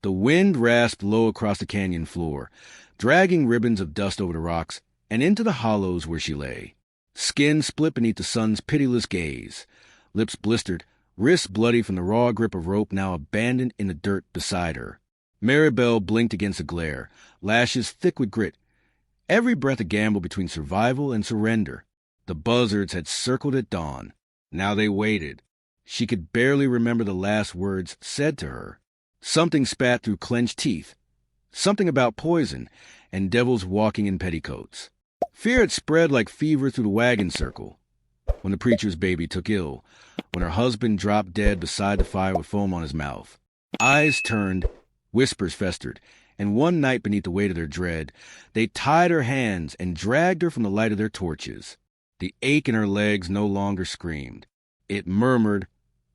The wind rasped low across the canyon floor, dragging ribbons of dust over the rocks and into the hollows where she lay. Skin split beneath the sun's pitiless gaze, lips blistered, wrists bloody from the raw grip of rope now abandoned in the dirt beside her. Maribel blinked against the glare, lashes thick with grit. Every breath a gamble between survival and surrender. The buzzards had circled at dawn. Now they waited. She could barely remember the last words said to her. Something spat through clenched teeth. Something about poison and devils walking in petticoats. Fear had spread like fever through the wagon circle. When the preacher's baby took ill, when her husband dropped dead beside the fire with foam on his mouth. Eyes turned, whispers festered, and one night beneath the weight of their dread, they tied her hands and dragged her from the light of their torches. The ache in her legs no longer screamed. It murmured,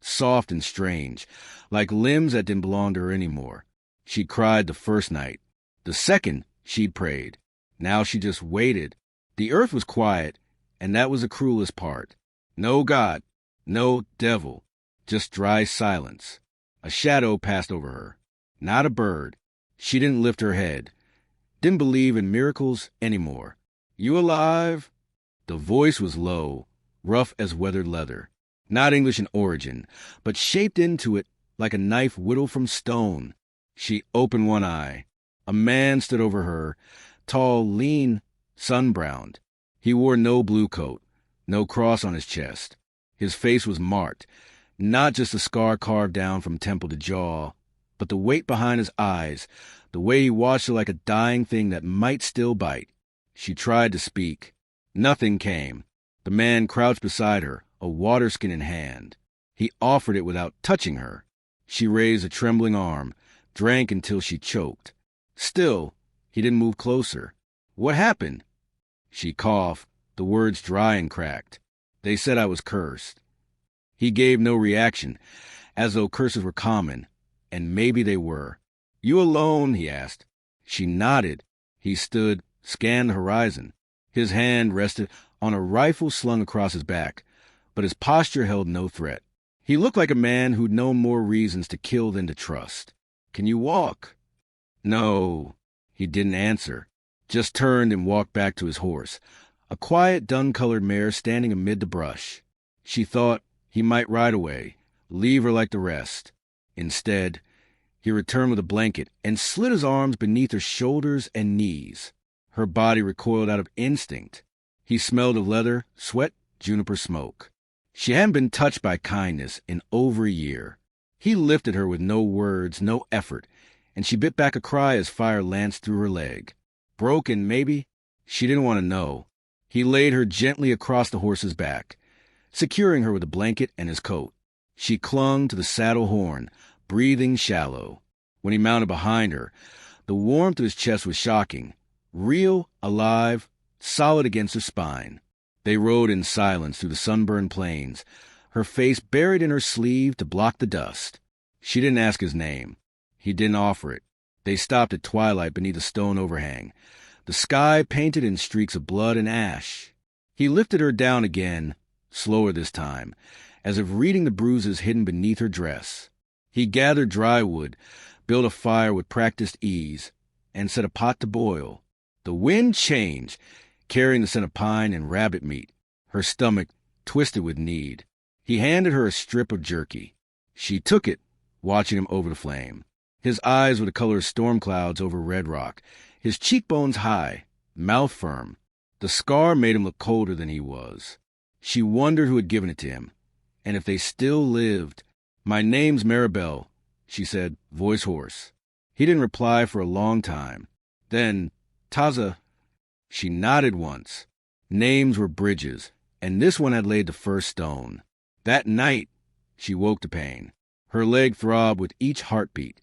soft and strange, like limbs that didn't belong to her anymore. She cried the first night. The second, she'd prayed. Now she just waited. The earth was quiet, and that was the cruelest part. No God, no devil, just dry silence. A shadow passed over her. Not a bird. She didn't lift her head. Didn't believe in miracles anymore. You alive? The voice was low, rough as weathered leather. Not English in origin, but shaped into it like a knife whittled from stone. She opened one eye. A man stood over her, tall, lean, sun-browned. He wore no blue coat, no cross on his chest. His face was marked, not just a scar carved down from temple to jaw, but the weight behind his eyes, the way he watched her like a dying thing that might still bite. She tried to speak. Nothing came. The man crouched beside her, a waterskin in hand. He offered it without touching her. She raised a trembling arm, drank until she choked. Still, he didn't move closer. What happened? She coughed, the words dry and cracked. They said I was cursed. He gave no reaction, as though curses were common, and maybe they were. You alone? He asked. She nodded. He stood, scanned the horizon. His hand rested on a rifle slung across his back, but his posture held no threat. He looked like a man who'd known more reasons to kill than to trust. Can you walk? No. He didn't answer, just turned and walked back to his horse, a quiet, dun-colored mare standing amid the brush. She thought he might ride away, leave her like the rest. Instead, he returned with a blanket and slid his arms beneath her shoulders and knees. Her body recoiled out of instinct. He smelled of leather, sweat, juniper smoke. She hadn't been touched by kindness in over a year. He lifted her with no words, no effort, and she bit back a cry as fire lanced through her leg. Broken, maybe? She didn't want to know. He laid her gently across the horse's back, securing her with a blanket and his coat. She clung to the saddle horn, breathing shallow. When he mounted behind her, the warmth of his chest was shocking, real, alive, solid against her spine. They rode in silence through the sunburned plains, her face buried in her sleeve to block the dust. She didn't ask his name. He didn't offer it. They stopped at twilight beneath a stone overhang, the sky painted in streaks of blood and ash. He lifted her down again, slower this time, as if reading the bruises hidden beneath her dress. He gathered dry wood, built a fire with practiced ease, and set a pot to boil. The wind changed, carrying the scent of pine and rabbit meat, her stomach twisted with need. He handed her a strip of jerky. She took it, watching him over the flame. His eyes were the color of storm clouds over red rock, his cheekbones high, mouth firm. The scar made him look colder than he was. She wondered who had given it to him, and if they still lived. My name's Maribel, she said, voice hoarse. He didn't reply for a long time. Then, Taza. She nodded once. Names were bridges, and this one had laid the first stone. That night, she woke to pain. Her leg throbbed with each heartbeat,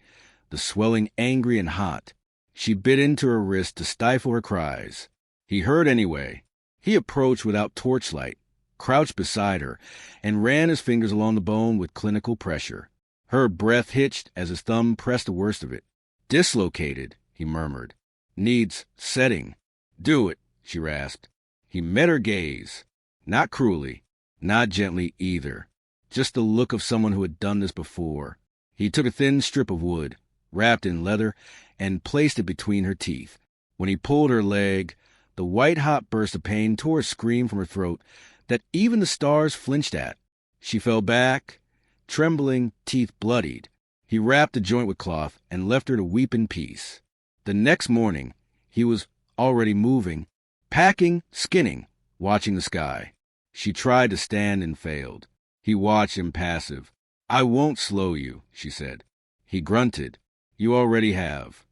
the swelling angry and hot. She bit into her wrist to stifle her cries. He heard anyway. He approached without torchlight, crouched beside her, and ran his fingers along the bone with clinical pressure. Her breath hitched as his thumb pressed the worst of it. Dislocated, he murmured. Needs setting. Do it, she rasped. He met her gaze. Not cruelly, not gently either. Just the look of someone who had done this before. He took a thin strip of wood, wrapped in leather, and placed it between her teeth. When he pulled her leg, the white-hot burst of pain tore a scream from her throat that even the stars flinched at. She fell back, trembling, teeth bloodied. He wrapped the joint with cloth and left her to weep in peace. The next morning, he was already moving, packing, skinning, watching the sky. She tried to stand and failed. He watched impassive. "I won't slow you," she said. He grunted. "You already have."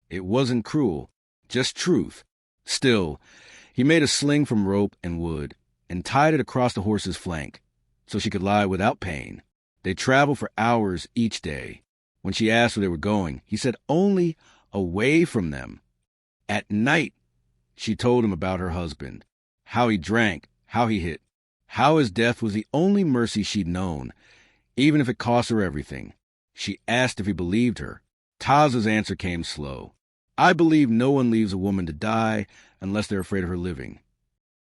It wasn't cruel, just truth. Still, he made a sling from rope and wood and tied it across the horse's flank so she could lie without pain. They traveled for hours each day. When she asked where they were going, he said only away from them. At night, she told him about her husband, how he drank, how he hit, how his death was the only mercy she'd known, even if it cost her everything. She asked if he believed her. Taz's answer came slow. "I believe no one leaves a woman to die unless they're afraid of her living."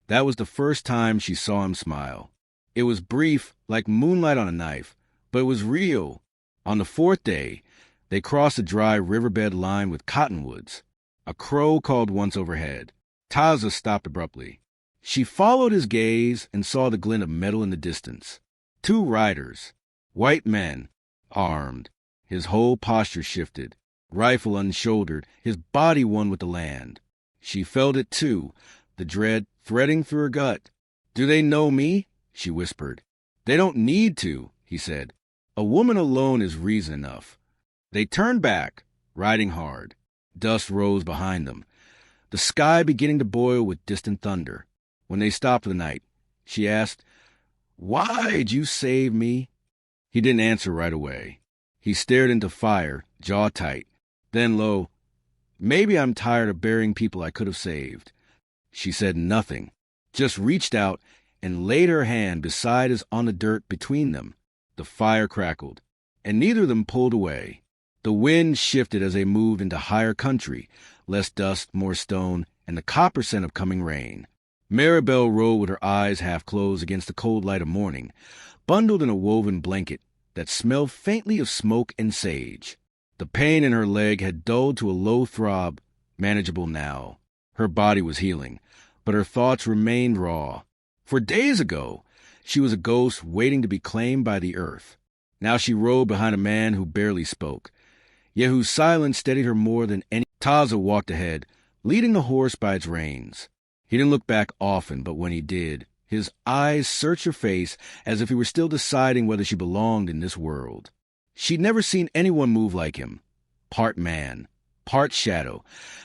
That was the first time she saw him smile. It was brief, like moonlight on a knife, but it was real. On the fourth day, they crossed a dry riverbed lined with cottonwoods. A crow called once overhead. Taza stopped abruptly. She followed his gaze and saw the glint of metal in the distance. 2 riders, white men, armed. His whole posture shifted, rifle unshouldered, his body one with the land. She felt it too, the dread threading through her gut. "Do they know me?" she whispered. "They don't need to," he said. "A woman alone is reason enough." They turned back, riding hard. Dust rose behind them, the sky beginning to boil with distant thunder. When they stopped for the night, she asked, "Why'd you save me?" He didn't answer right away. He stared into fire, jaw tight. Then low, "Maybe I'm tired of burying people I could have saved." She said nothing, just reached out and laid her hand beside his on the dirt between them. The fire crackled, and neither of them pulled away. The wind shifted as they moved into higher country, less dust, more stone, and the copper scent of coming rain. Maribel rode with her eyes half closed against the cold light of morning, bundled in a woven blanket that smelled faintly of smoke and sage. The pain in her leg had dulled to a low throb, manageable now. Her body was healing, but her thoughts remained raw. For days ago, she was a ghost waiting to be claimed by the earth. Now she rode behind a man who barely spoke, yet whose silence steadied her more than any. Taza walked ahead, leading the horse by its reins. He didn't look back often, but when he did, his eyes searched her face as if he were still deciding whether she belonged in this world. She'd never seen anyone move like him. Part man, part shadow,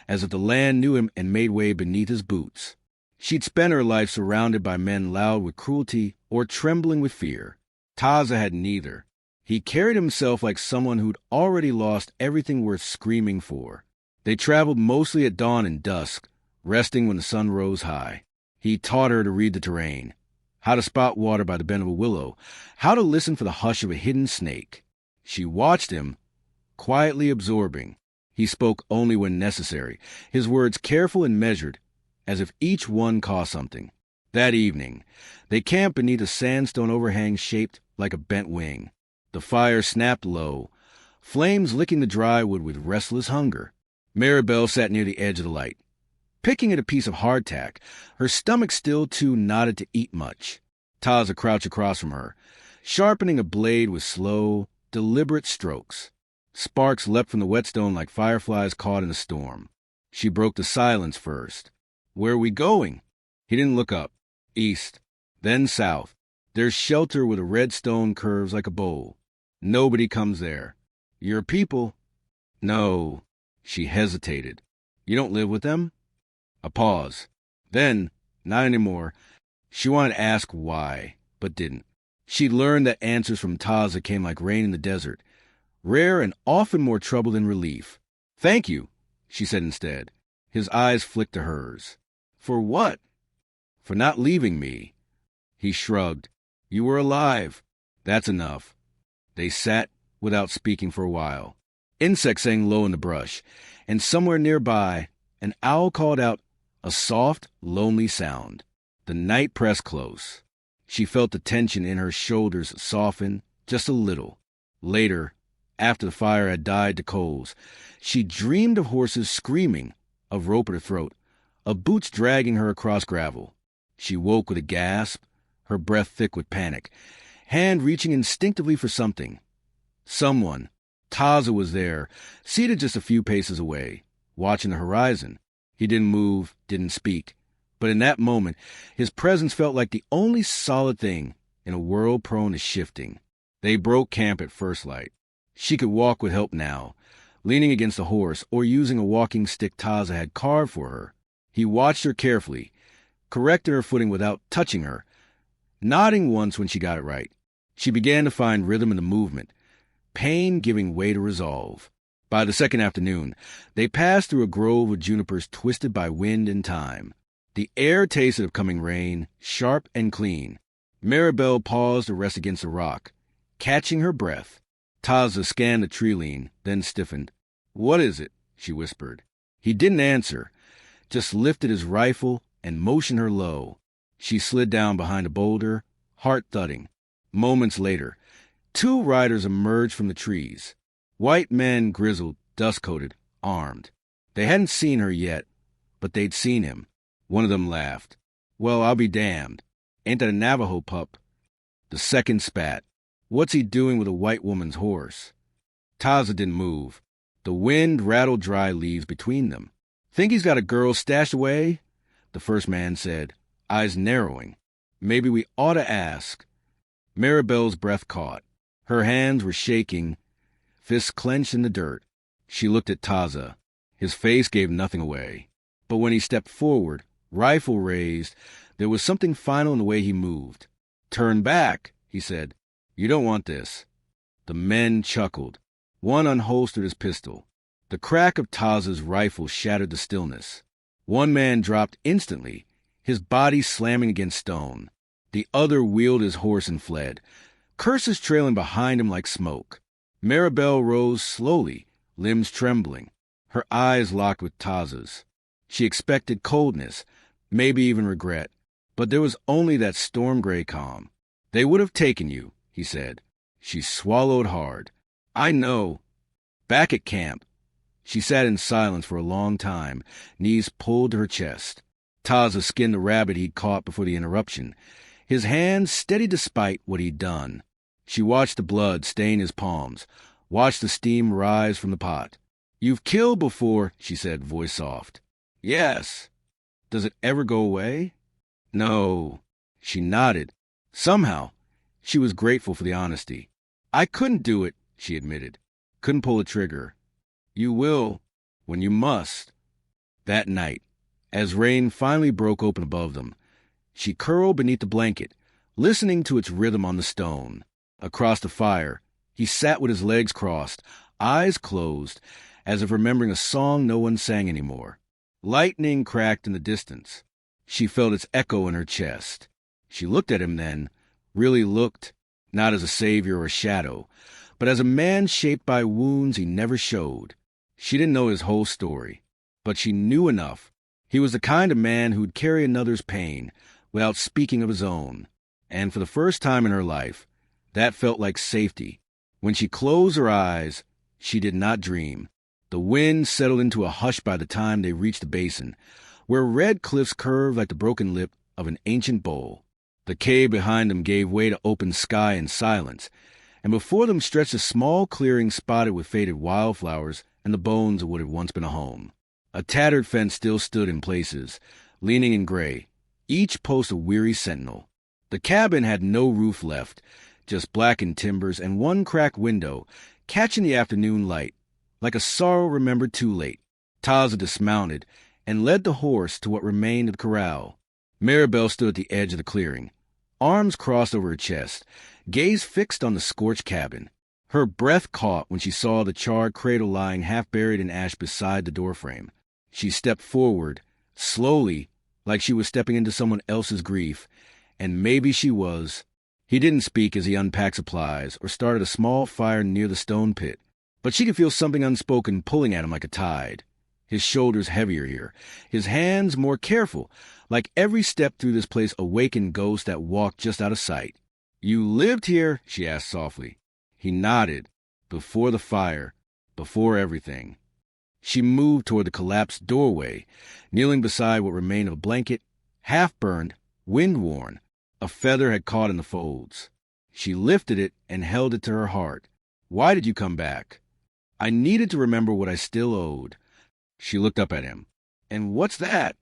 as if the land knew him and made way beneath his boots. She'd spent her life surrounded by men loud with cruelty or trembling with fear. Taza had neither. He carried himself like someone who'd already lost everything worth screaming for. They traveled mostly at dawn and dusk, resting when the sun rose high. He taught her to read the terrain, how to spot water by the bend of a willow, how to listen for the hush of a hidden snake. She watched him, quietly absorbing. He spoke only when necessary, his words careful and measured, as if each one cost something. That evening, they camped beneath a sandstone overhang shaped like a bent wing. The fire snapped low, flames licking the dry wood with restless hunger. Maribel sat near the edge of the light, picking at a piece of hardtack, her stomach still too knotted to eat much. Taza crouched across from her, sharpening a blade with slow, deliberate strokes. Sparks leapt from the whetstone like fireflies caught in a storm. She broke the silence first. "Where are we going?" He didn't look up. "East, then south. There's shelter where the red stone curves like a bowl. Nobody comes there. Your people?" "No." She hesitated. "You don't live with them?" A pause. Then, not anymore. She wanted to ask why, but didn't. She'd learned that answers from Taza came like rain in the desert, rare and often more trouble than relief. "Thank you," she said instead. His eyes flicked to hers. "For what?" "For not leaving me." He shrugged. "You were alive. That's enough." They sat without speaking for a while. Insects sang low in the brush, and somewhere nearby, an owl called out a soft, lonely sound. The night pressed close. She felt the tension in her shoulders soften just a little. Later, After the fire had died to coals, she dreamed of horses screaming, of rope at her throat, of boots dragging her across gravel. She woke with a gasp, her breath thick with panic, hand reaching instinctively for something. Someone. Taza was there, seated just a few paces away, watching the horizon. He didn't move, didn't speak. But in that moment, his presence felt like the only solid thing in a world prone to shifting. They broke camp at first light. She could walk with help now, leaning against a horse or using a walking stick Taza had carved for her. He watched her carefully, corrected her footing without touching her, nodding once when she got it right. She began to find rhythm in the movement, pain giving way to resolve. By the second afternoon, they passed through a grove of junipers twisted by wind and time. The air tasted of coming rain, sharp and clean. Maribel paused to rest against a rock, catching her breath. Taza scanned the tree lean, then stiffened. "What is it?" she whispered. He didn't answer, just lifted his rifle and motioned her low. She slid down behind a boulder, heart thudding. Moments later, two riders emerged from the trees. White men, grizzled, dust-coated, armed. They hadn't seen her yet, but they'd seen him. One of them laughed. "Well, I'll be damned. Ain't that a Navajo pup?" The second spat. "What's he doing with a white woman's horse?" Taza didn't move. The wind rattled dry leaves between them. "Think he's got a girl stashed away?" the first man said, eyes narrowing. "Maybe we ought to ask." Maribel's breath caught. Her hands were shaking, fists clenched in the dirt. She looked at Taza. His face gave nothing away. But when he stepped forward, rifle raised, there was something final in the way he moved. "Turn back," he said. "You don't want this." The men chuckled. One unholstered his pistol. The crack of Taza's rifle shattered the stillness. One man dropped instantly, his body slamming against stone. The other wheeled his horse and fled, curses trailing behind him like smoke. Maribel rose slowly, limbs trembling, her eyes locked with Taza's. She expected coldness, maybe even regret, but there was only that storm-gray calm. "They would have taken you," he said. She swallowed hard. "I know." Back at camp, she sat in silence for a long time, knees pulled to her chest. Taza skinned the rabbit he'd caught before the interruption, his hands steady despite what he'd done. She watched the blood stain his palms, watched the steam rise from the pot. "You've killed before," she said, voice soft. "Yes." "Does it ever go away?" "No." She nodded. Somehow, she was grateful for the honesty. "I couldn't do it," she admitted. "Couldn't pull the trigger." "You will, when you must." That night, as rain finally broke open above them, she curled beneath the blanket, listening to its rhythm on the stone. Across the fire, he sat with his legs crossed, eyes closed, as if remembering a song no one sang anymore. Lightning cracked in the distance. She felt its echo in her chest. She looked at him then, really looked, not as a savior or a shadow, but as a man shaped by wounds he never showed. She didn't know his whole story, but she knew enough. He was the kind of man who'd carry another's pain without speaking of his own. And for the first time in her life, that felt like safety. When she closed her eyes, she did not dream. The wind settled into a hush by the time they reached the basin, where red cliffs curved like the broken lip of an ancient bowl. The cave behind them gave way to open sky and silence, and before them stretched a small clearing spotted with faded wildflowers and the bones of what had once been a home. A tattered fence still stood in places, leaning in gray, each post a weary sentinel. The cabin had no roof left, just blackened timbers and one cracked window, catching the afternoon light, like a sorrow remembered too late. Taza dismounted and led the horse to what remained of the corral. Maribel stood at the edge of the clearing, arms crossed over her chest, gaze fixed on the scorched cabin. Her breath caught when she saw the charred cradle lying half buried in ash beside the doorframe. She stepped forward, slowly, like she was stepping into someone else's grief, and maybe she was. He didn't speak as he unpacked supplies or started a small fire near the stone pit, but she could feel something unspoken pulling at him like a tide. His shoulders heavier here, his hands more careful, like every step through this place awakened ghosts that walked just out of sight. "You lived here?" she asked softly. He nodded. Before the fire, before everything. She moved toward the collapsed doorway, kneeling beside what remained of a blanket, half-burned, wind-worn. A feather had caught in the folds. She lifted it and held it to her heart. "Why did you come back?" "I needed to remember what I still owed." She looked up at him. "And what's that?"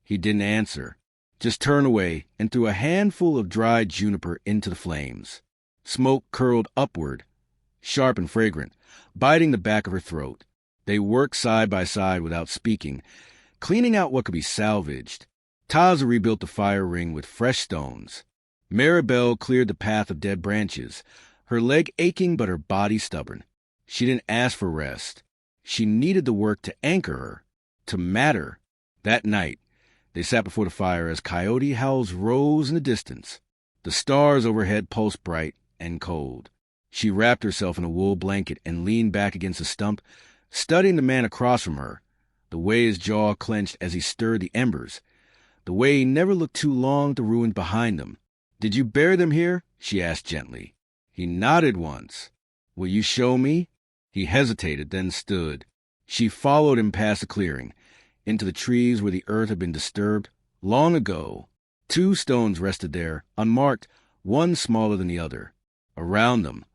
He didn't answer, just turned away and threw a handful of dried juniper into the flames. Smoke curled upward, sharp and fragrant, biting the back of her throat. They worked side by side without speaking, cleaning out what could be salvaged. Taza rebuilt the fire ring with fresh stones. Maribel cleared the path of dead branches, her leg aching but her body stubborn. She didn't ask for rest. She needed the work to anchor her, to matter. That night, they sat before the fire as coyote howls rose in the distance. The stars overhead pulsed bright and cold. She wrapped herself in a wool blanket and leaned back against a stump, studying the man across from her, the way his jaw clenched as he stirred the embers, the way he never looked too long at the ruins behind them. "Did you bury them here?" she asked gently. He nodded once. "Will you show me?" He hesitated, then stood. She followed him past the clearing, into the trees where the earth had been disturbed long ago. 2 stones rested there, unmarked, one smaller than the other. Around them,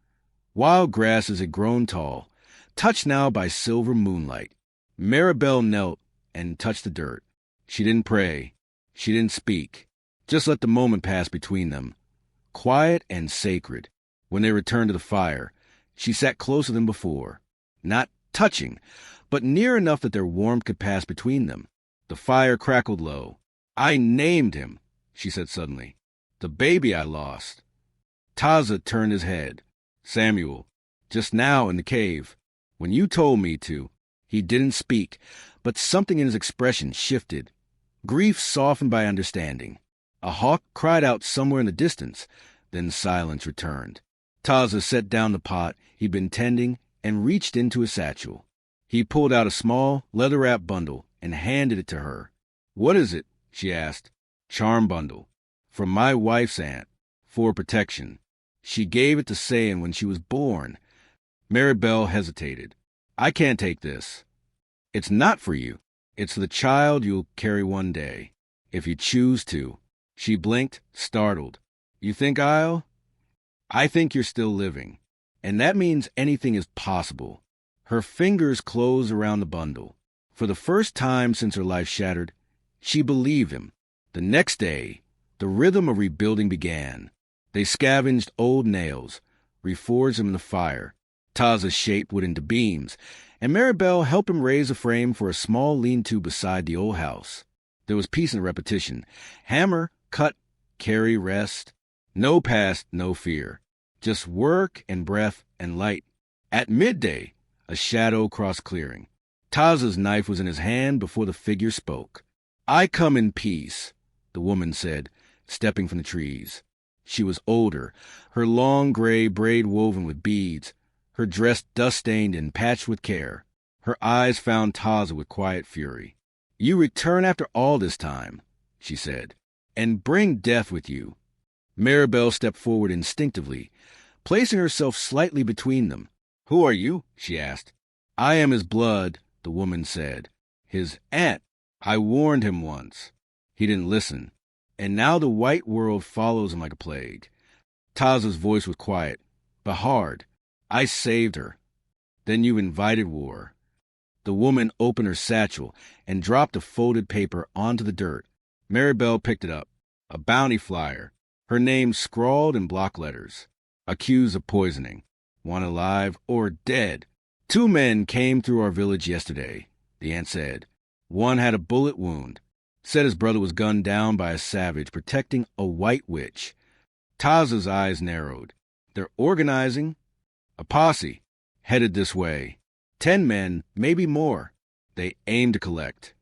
wild grasses had grown tall, touched now by silver moonlight. Maribel knelt and touched the dirt. She didn't pray. She didn't speak. Just let the moment pass between them. Quiet and sacred. When they returned to the fire, she sat closer than before. Not touching, but near enough that their warmth could pass between them. The fire crackled low. "I named him," she said suddenly. "The baby I lost." Taza turned his head. "Samuel, just now in the cave, when you told me to." He didn't speak, but something in his expression shifted. Grief softened by understanding. A hawk cried out somewhere in the distance, then silence returned. Taza set down the pot he'd been tending and reached into his satchel. He pulled out a small, leather-wrapped bundle and handed it to her. "What is it?" she asked. "Charm bundle. From my wife's aunt. For protection. She gave it to Sayan when she was born." Maribel hesitated. "I can't take this." "It's not for you. It's for the child you'll carry one day, if you choose to." She blinked, startled. "You think I'll?" "I think you're still living, and that means anything is possible." Her fingers closed around the bundle. For the first time since her life shattered, she believed him. The next day, the rhythm of rebuilding began. They scavenged old nails, reforged them in the fire. Taza shaped wood into beams, and Maribel helped him raise a frame for a small lean-to beside the old house. There was peace in the repetition. Hammer, cut, carry, rest. No past, no fear. Just work and breath and light. At midday, a shadow crossed clearing. Taza's knife was in his hand before the figure spoke. "I come in peace," the woman said, stepping from the trees. She was older, her long gray braid woven with beads, her dress dust-stained and patched with care. Her eyes found Taza with quiet fury. "You return after all this time," she said, "and bring death with you." Maribel stepped forward instinctively, placing herself slightly between them. "Who are you?" she asked. "I am his blood," the woman said. "His aunt. I warned him once." He didn't listen, and now the white world follows him like a plague. Taza's voice was quiet, but hard. "I saved her. Then you invited war." The woman opened her satchel and dropped a folded paper onto the dirt. Maribel picked it up. A bounty flyer, her name scrawled in block letters. "Accused of poisoning. One alive or dead." "2 men came through our village yesterday," the aunt said. "One had a bullet wound. Said his brother was gunned down by a savage protecting a white witch." Taza's eyes narrowed. "They're organizing. A posse. Headed this way. 10 men, maybe more. They aim to collect."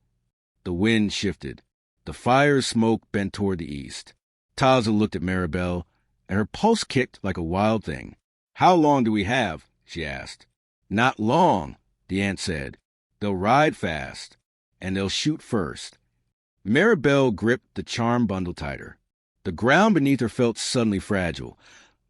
The wind shifted. The fire's smoke bent toward the east. Taza looked at Maribel, and her pulse kicked like a wild thing. "How long do we have?" she asked. "Not long," the aunt said. "They'll ride fast, and they'll shoot first." Maribel gripped the charm bundle tighter. The ground beneath her felt suddenly fragile,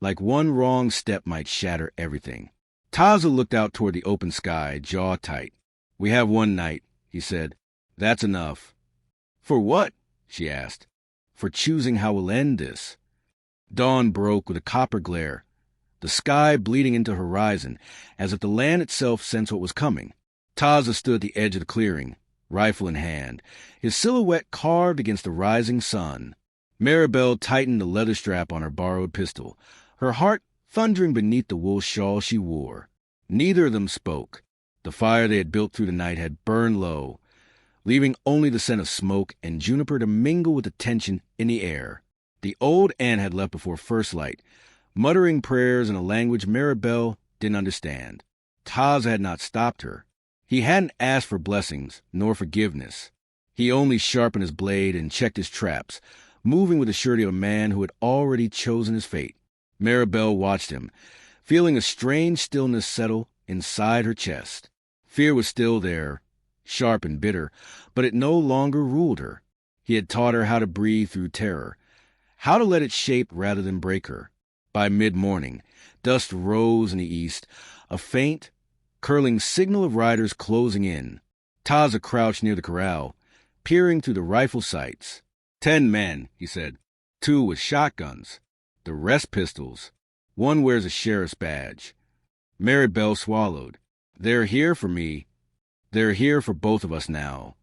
like one wrong step might shatter everything. Taza looked out toward the open sky, jaw tight. "We have one night," he said. "That's enough." "For what?" she asked. "For choosing how we'll end this." Dawn broke with a copper glare, the sky bleeding into horizon, as if the land itself sensed what was coming. Taza stood at the edge of the clearing, rifle in hand, his silhouette carved against the rising sun. Maribel tightened the leather strap on her borrowed pistol, her heart thundering beneath the wool shawl she wore. Neither of them spoke. The fire they had built through the night had burned low, leaving only the scent of smoke and juniper to mingle with the tension in the air. The old ant had left before first light, muttering prayers in a language Maribel didn't understand. Taza had not stopped her. He hadn't asked for blessings, nor forgiveness. He only sharpened his blade and checked his traps, moving with the surety of a man who had already chosen his fate. Maribel watched him, feeling a strange stillness settle inside her chest. Fear was still there, sharp and bitter, but it no longer ruled her. He had taught her how to breathe through terror, how to let it shape rather than break her. By mid-morning, dust rose in the east, a faint, curling signal of riders closing in. Taza crouched near the corral, peering through the rifle sights. 10 men, he said. 2 with shotguns. The rest pistols. 1 wears a sheriff's badge. Maribel swallowed. "They're here for me. They're here for both of us now."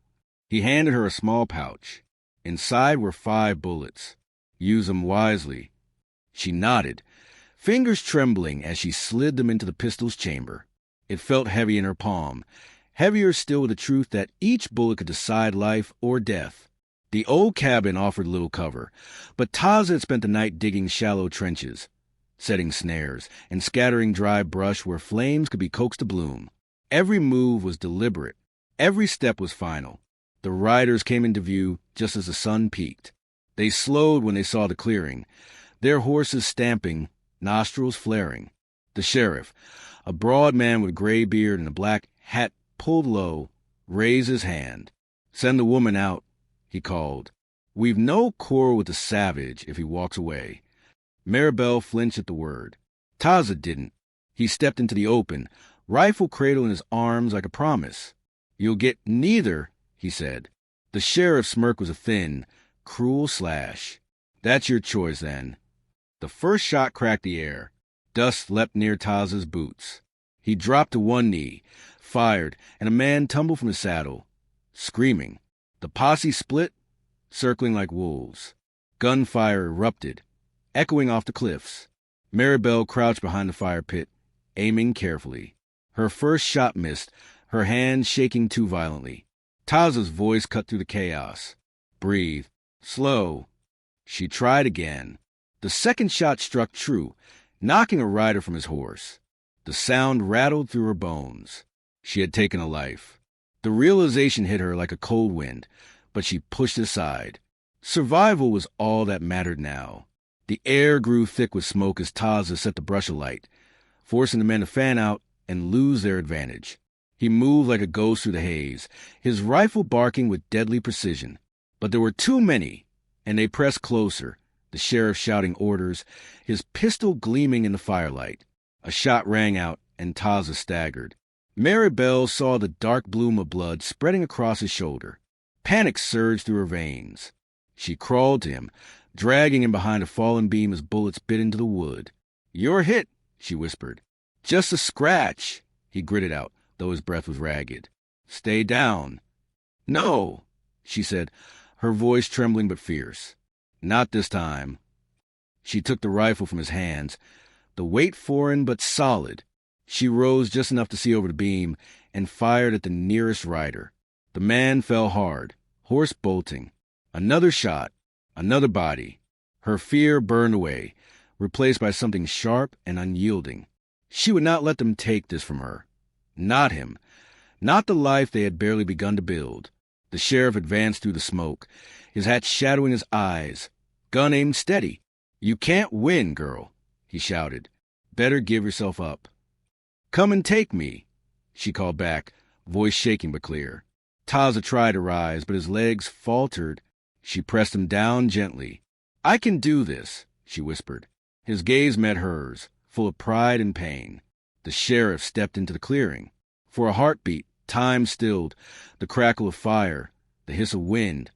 He handed her a small pouch. Inside were 5 bullets. "Use them wisely." She nodded, fingers trembling as she slid them into the pistol's chamber. It felt heavy in her palm, heavier still with the truth that each bullet could decide life or death. The old cabin offered little cover, but Taza had spent the night digging shallow trenches, setting snares, and scattering dry brush where flames could be coaxed to bloom. Every move was deliberate. Every step was final. The riders came into view just as the sun peaked. They slowed when they saw the clearing, their horses stamping, nostrils flaring. The sheriff, a broad man with gray beard and a black hat pulled low, raised his hand. "Send the woman out," he called. "We've no quarrel with the savage if he walks away." Maribel flinched at the word. Taza didn't. He stepped into the open, rifle cradle in his arms like a promise. "You'll get neither," he said. The sheriff's smirk was a thin, cruel slash. "That's your choice, then." The first shot cracked the air. Dust leapt near Taza's boots. He dropped to one knee, fired, and a man tumbled from the saddle, screaming. The posse split, circling like wolves. Gunfire erupted, echoing off the cliffs. Maribel crouched behind the fire pit, aiming carefully. Her first shot missed, her hand shaking too violently. Taza's voice cut through the chaos. "Breathe. Slow." She tried again. The second shot struck true, knocking a rider from his horse. The sound rattled through her bones. She had taken a life. The realization hit her like a cold wind, but she pushed it aside. Survival was all that mattered now. The air grew thick with smoke as Taza set the brush alight, forcing the men to fan out and lose their advantage. He moved like a ghost through the haze, his rifle barking with deadly precision. But there were too many, and they pressed closer, the sheriff shouting orders, his pistol gleaming in the firelight. A shot rang out, and Taza staggered. Maribel saw the dark bloom of blood spreading across his shoulder. Panic surged through her veins. She crawled to him, dragging him behind a fallen beam as bullets bit into the wood. "You're hit," she whispered. "Just a scratch," he gritted out, though his breath was ragged. "Stay down." "No," she said, her voice trembling but fierce. "Not this time." She took the rifle from his hands, the weight foreign but solid. She rose just enough to see over the beam and fired at the nearest rider. The man fell hard, horse bolting. Another shot, another body. Her fear burned away, replaced by something sharp and unyielding. She would not let them take this from her. Not him. Not the life they had barely begun to build. The sheriff advanced through the smoke, his hat shadowing his eyes, gun aimed steady. "You can't win, girl," he shouted. "Better give yourself up." "Come and take me," she called back, voice shaking but clear. Taza tried to rise, but his legs faltered. She pressed him down gently. "I can do this," she whispered. His gaze met hers, full of pride and pain. The sheriff stepped into the clearing. For a heartbeat, time stilled, the crackle of fire, the hiss of wind,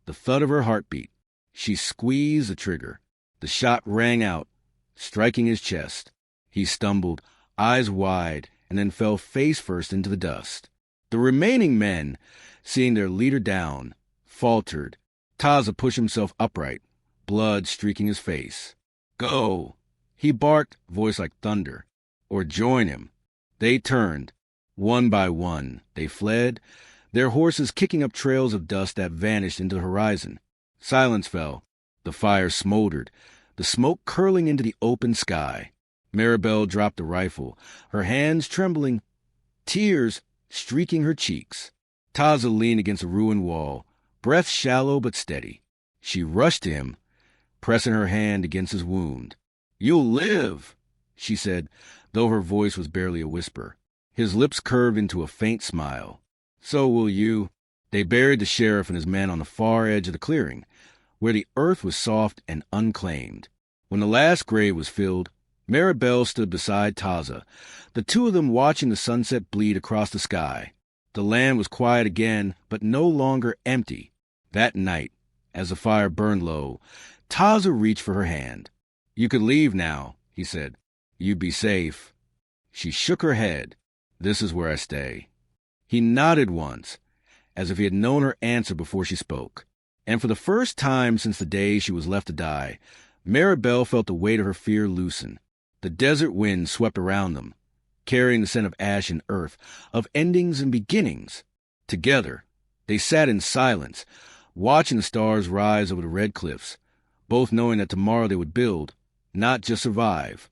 the thud of her heartbeat. She squeezed the trigger. The shot rang out, striking his chest. He stumbled, eyes wide, and then fell face first into the dust. The remaining men, seeing their leader down, faltered. Taza pushed himself upright, blood streaking his face. "Go!" he barked, voice like thunder. "Or join him." They turned. One by one, they fled, their horses kicking up trails of dust that vanished into the horizon. Silence fell. The fire smoldered, the smoke curling into the open sky. Maribel dropped the rifle, her hands trembling, tears streaking her cheeks. Taza leaned against a ruined wall, breath shallow but steady. She rushed to him, pressing her hand against his wound. "You'll live," she said, though her voice was barely a whisper. His lips curved into a faint smile. "So will you." They buried the sheriff and his men on the far edge of the clearing, where the earth was soft and unclaimed. When the last grave was filled, Maribel stood beside Taza, the two of them watching the sunset bleed across the sky. The land was quiet again, but no longer empty. That night, as the fire burned low, Taza reached for her hand. "You could leave now," he said. "You'd be safe." She shook her head. "This is where I stay." He nodded once, as if he had known her answer before she spoke. And for the first time since the day she was left to die, Maribel felt the weight of her fear loosen. The desert wind swept around them, carrying the scent of ash and earth, of endings and beginnings. Together, they sat in silence, watching the stars rise over the red cliffs, both knowing that tomorrow they would build, not just survive.